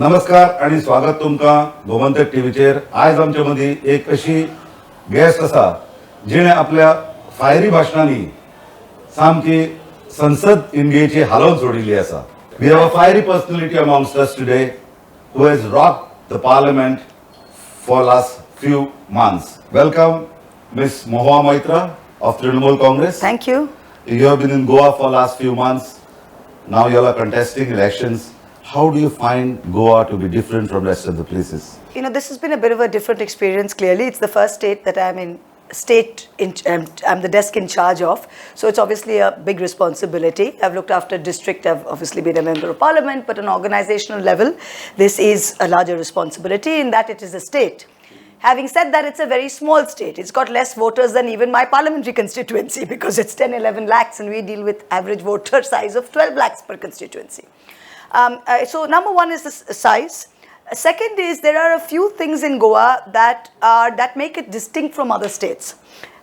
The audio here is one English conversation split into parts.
नमस्कार आणि स्वागत तुमका गोमंतक टीव्हीचेर. आज आमच्या मध्ये एक अशी गेस्ट असा जिने आपल्या फायरी भाषणांनी सामकी संसद इंडियेची हालवून सोडिल्ली असा. We have a fiery personality amongst us today who has rocked the parliament for last few months. Welcome Ms. Mahua Moitra of Trinamool Congress. Thank you. You have been in Goa for last few months. Now you are contesting elections. How do you find Goa to be different from rest of the places? You know, this has been a bit of a different experience. Clearly, it's the first state that I'm in. I'm the desk in charge of, so it's obviously a big responsibility. I've looked after district, I've obviously been a member of parliament, but on organizational level, this is a larger responsibility in that it is a state. Having said that, it's a very small state. It's got less voters than even my parliamentary constituency because it's 10-11 lakhs and we deal with average voter size of 12 lakhs per constituency. So number one is the size. Second is there are a few things in Goa that make it distinct from other states.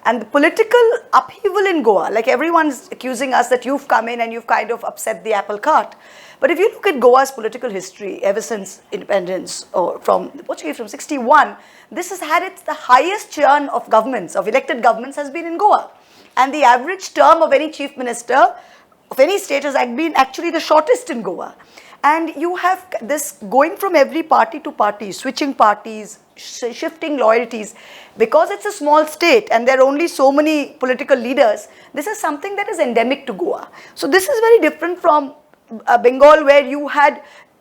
And the political upheaval in Goa, like everyone's accusing us that you've come in and you've kind of upset the apple cart. But if you look at Goa's political history ever since independence or from the Portuguese from 61, this has had the highest churn of governments, of elected governments has been in Goa. And the average term of any chief minister of any state has been actually the shortest in Goa. And you have this going from every party to party, switching parties, shifting loyalties. Because it's a small state and there are only so many political leaders, this is something that is endemic to Goa. So this is very different from Bengal, where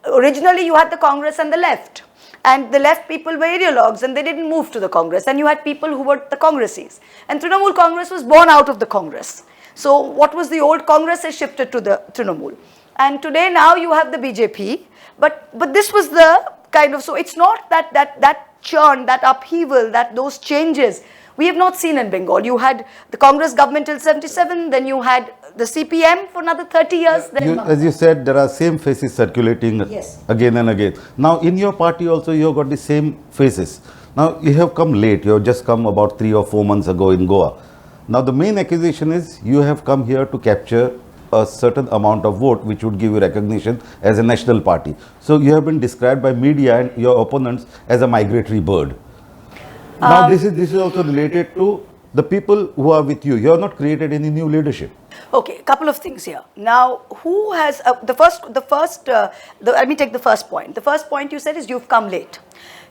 originally you had the Congress and the left. And the left people were ideologues and they didn't move to the Congress. And you had people who were the Congressies. And Trinamool Congress was born out of the Congress. So what was the old Congress has shifted to the Trinamool. And today now you have the BJP, but this was the kind of, so it's not that churn, that upheaval, those changes we have not seen in Bengal. You had the Congress government till 77, then you had the CPM for another 30 years. Yeah, as you said, there are same faces circulating again and again. Now in your party also you have got the same faces. Now you have come late, you have just come about 3 or 4 months ago in Goa. Now the main accusation is you have come here to capture a certain amount of vote which would give you recognition as a national party. So you have been described by media and your opponents as a migratory bird. Now this is also related to the people who are with you. You have not created any new leadership. Okay, a couple of things here. Now, who has let me take the first point. The first point you said is you've come late.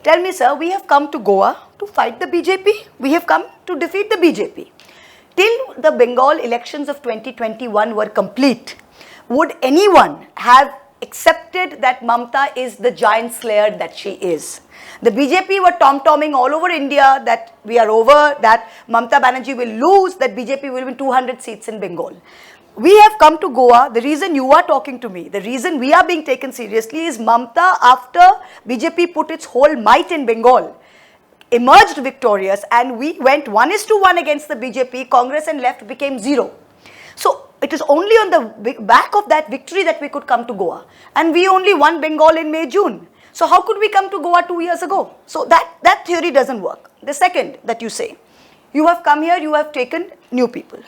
Tell me, sir, we have come to Goa to fight the BJP. We have come to defeat the BJP. Till the Bengal elections of 2021 were complete, would anyone have accepted that Mamta is the giant slayer that she is? The BJP were tom-tomming all over India that we are over, that Mamta Banerjee will lose, that BJP will win 200 seats in Bengal. We have come to Goa. The reason you are talking to me, the reason we are being taken seriously is Mamta, after BJP put its whole might in Bengal, emerged victorious, and we went 1:1 against the BJP. Congress and left became 0. So it is only on the back of that victory that we could come to Goa, and we only won Bengal in May, June. So how could we come to Goa 2 years ago? So that theory doesn't work. The second that you say, you have come here, you have taken new people.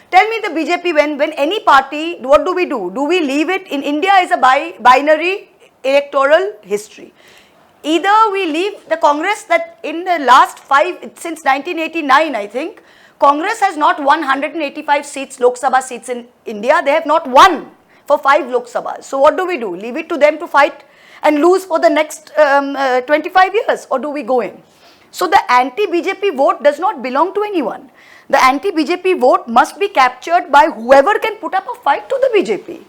Tell me, the BJP, when any party, what do? Do we leave it? In India is a binary electoral history. Either we leave the Congress, that in the last since 1989, I think, Congress has not won 185 seats, Lok Sabha seats in India. They have not won for 5 Lok Sabhas. So what do? Leave it to them to fight and lose for the next 25 years, or do we go in? So the anti-BJP vote does not belong to anyone. The anti-BJP vote must be captured by whoever can put up a fight to the BJP.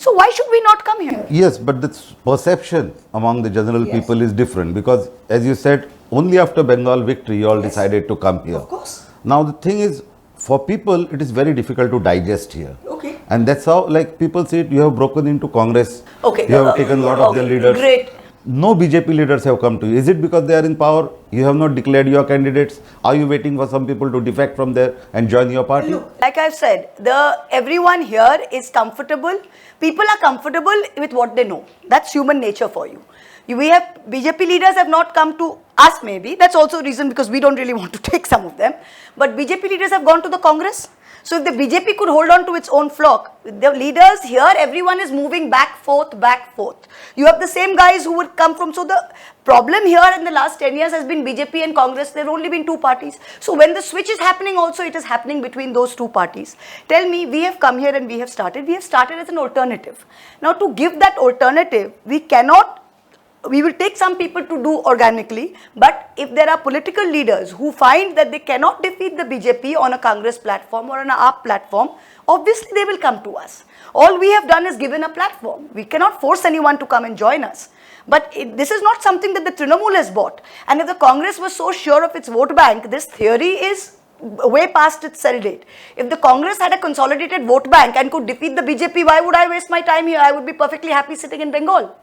So why should we not come here? Yes, but the perception among the general people is different, because as you said, only after Bengal victory you all decided to come here. Of course. Now the thing is, for people it is very difficult to digest here. Okay. And that's how, like, people say it, you have broken into Congress. Okay. You have taken a lot of their leaders. Great. No BJP leaders have come to you. Is it because they are in power? You have not declared your candidates? Are you waiting for some people to defect from there and join your party? Look, like I've said, everyone here is comfortable. People are comfortable with what they know. That's human nature for you. We have BJP leaders have not come to us, maybe. That's also a reason because we don't really want to take some of them. But BJP leaders have gone to the Congress. So if the BJP could hold on to its own flock, the leaders here, everyone is moving back, forth, back, forth. You have the same guys who would come from, so the problem here in the last 10 years has been BJP and Congress. There have only been two parties. So when the switch is happening also, it is happening between those two parties. Tell me, we have come here and we have started as an alternative. Now to give that alternative, we will take some people to do organically, but if there are political leaders who find that they cannot defeat the BJP on a Congress platform or on an AAP platform, obviously they will come to us. All we have done is given a platform. We cannot force anyone to come and join us. But this is not something that the Trinamool has bought. And if the Congress was so sure of its vote bank, this theory is way past its sell date. If the Congress had a consolidated vote bank and could defeat the BJP, why would I waste my time here? I would be perfectly happy sitting in Bengal.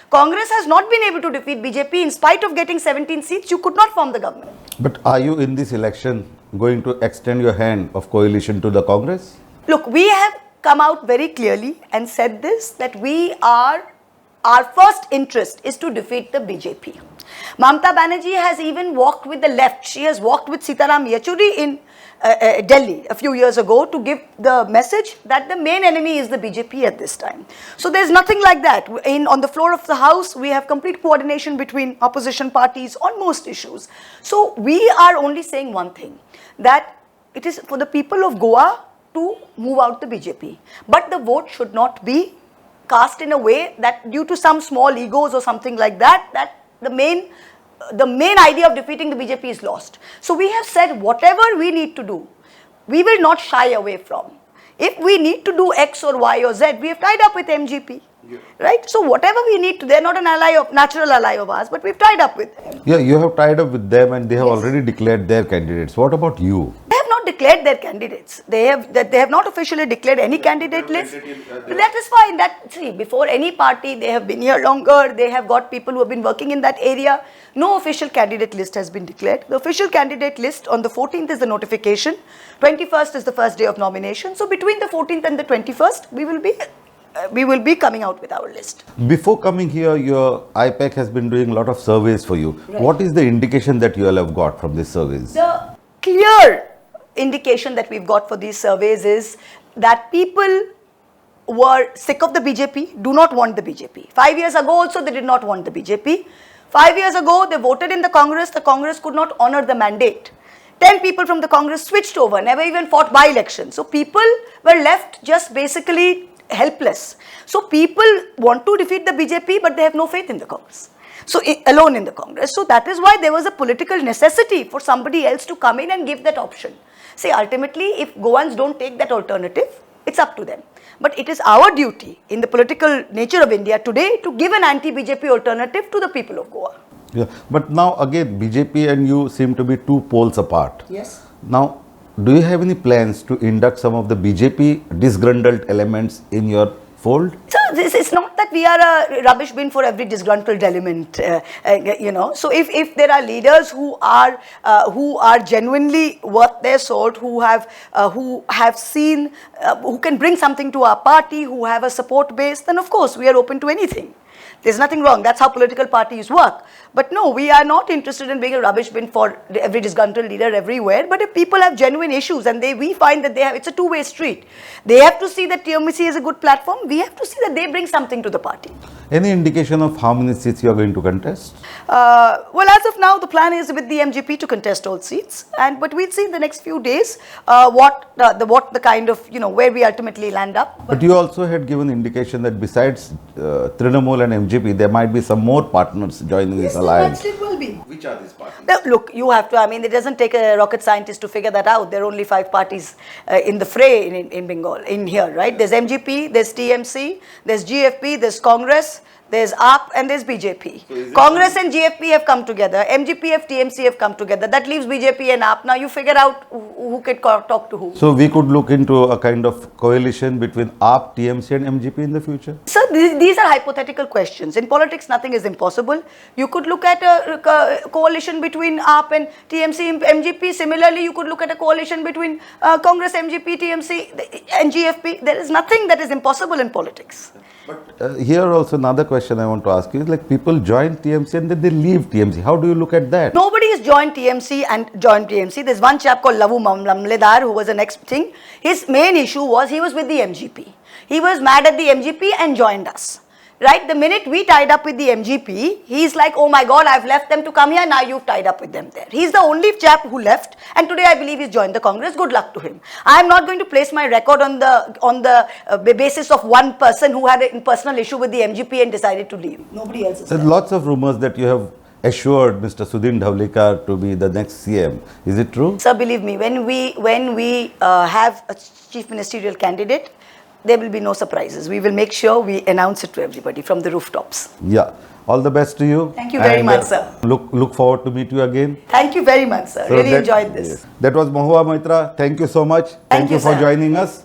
Congress has not been able to defeat BJP. In spite of getting 17 seats, you could not form the government. But are you in this election going to extend your hand of coalition to the Congress? Look, we have come out very clearly and said this, that our first interest is to defeat the BJP. Mamata Banerjee has even walked with the left. She has walked with Sitaram Yechuri in Delhi a few years ago to give the message that the main enemy is the BJP at this time. So there's nothing like that. On the floor of the House, we have complete coordination between opposition parties on most issues. So we are only saying one thing, that it is for the people of Goa to move out the BJP. But the vote should not be cast in a way that due to some small egos or something like that, that the main idea of defeating the BJP is lost. So we have said whatever we need to do, we will not shy away from. If we need to do X or Y or Z, we have tied up with MGP. Yeah. Right? So whatever we need to, they're not an natural ally of ours, but we've tied up with them. Yeah, you have tied up with them and they have already declared their candidates. What about you? They have not declared their candidates. They have not officially declared any candidate list. That is fine. See, before any party, they have been here longer. They have got people who have been working in that area. No official candidate list has been declared. The official candidate list on the 14th is the notification. 21st is the first day of nomination. So between the 14th and the 21st, we will be coming out with our list. Before coming here, your IPAC has been doing a lot of surveys for you. Right. What is the indication that you all have got from these surveys? The clear indication that we've got for these surveys is that people were sick of the BJP, do not want the BJP. 5 years ago also they did not want the BJP. 5 years ago they voted in the Congress could not honor the mandate. 10 people from the Congress switched over, never even fought by-elections. So people were left just basically helpless. So people want to defeat the BJP, but they have no faith in the Congress. So alone in the Congress. So that is why there was a political necessity for somebody else to come in and give that option. See, ultimately, if Goans don't take that alternative, it's up to them. But it is our duty in the political nature of India today to give an anti-BJP alternative to the people of Goa. Yeah, but now again, BJP and you seem to be two poles apart. Yes. Now, do you have any plans to induct some of the BJP disgruntled elements in your fold? So this is not that we are a rubbish bin for every disgruntled element, So if there are leaders who are genuinely worth their salt, who have seen, who can bring something to our party, who have a support base, then of course we are open to anything. There's nothing wrong. That's how political parties work. But no, we are not interested in being a rubbish bin for every disgruntled leader everywhere. But if people have genuine issues and we find that it's a two-way street. They have to see that TMC is a good platform. We have to see that they bring something to the party. Any indication of how many seats you are going to contest? Well, as of now, the plan is with the MGP to contest all seats. But we'll see in the next few days what the kind of, where we ultimately land up. But you also had given indication that besides Trinamool and MGP, there might be some more partners joining this alliance. Yes, there will be. Which are these parties? Now, look, you have to, it doesn't take a rocket scientist to figure that out. There are only 5 parties in the fray in Bengal, in here, right? There's MGP, there's TMC, there's GFP, there's Congress, there's AAP and there's BJP. So Congress and GFP have come together. MGP and TMC have come together. That leaves BJP and AAP. Now you figure out who can talk to who. So we could look into a kind of coalition between AAP, TMC and MGP in the future? Sir, these are hypothetical questions. In politics, nothing is impossible. You could look at a coalition between AAP and TMC, MGP. Similarly, you could look at a coalition between Congress, MGP, TMC and GFP. There is nothing that is impossible in politics. But here also another question question I want to ask you is like people join TMC and then they leave TMC. How do you look at that? Nobody has joined TMC. There's one chap called Lavu Mamledar who was the next thing. His main issue was he was with the MGP. He was mad at the MGP and joined us. Right? The minute we tied up with the MGP, he's like, oh my God, I've left them to come here, now you've tied up with them there. He's the only chap who left, and today I believe he's joined the Congress. Good luck to him. I'm not going to place my record on the basis of one person who had a personal issue with the MGP and decided to leave. Nobody else is There's there. lots of rumors that you have assured Mr. Sudhin Dhawlikar to be the next CM. Is it true? Sir, believe me, when we have a chief ministerial candidate, there will be no surprises. We will make sure we announce it to everybody from the rooftops. Yeah. All the best to you. Thank you very much, sir. Look forward to meet you again. Thank you very much, sir. So Really that- enjoyed this. yes. That was Mahua Moitra. Thank you so much. Thank you, for sir. joining us.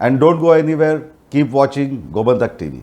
And don't go anywhere. Keep watching Gobandak TV.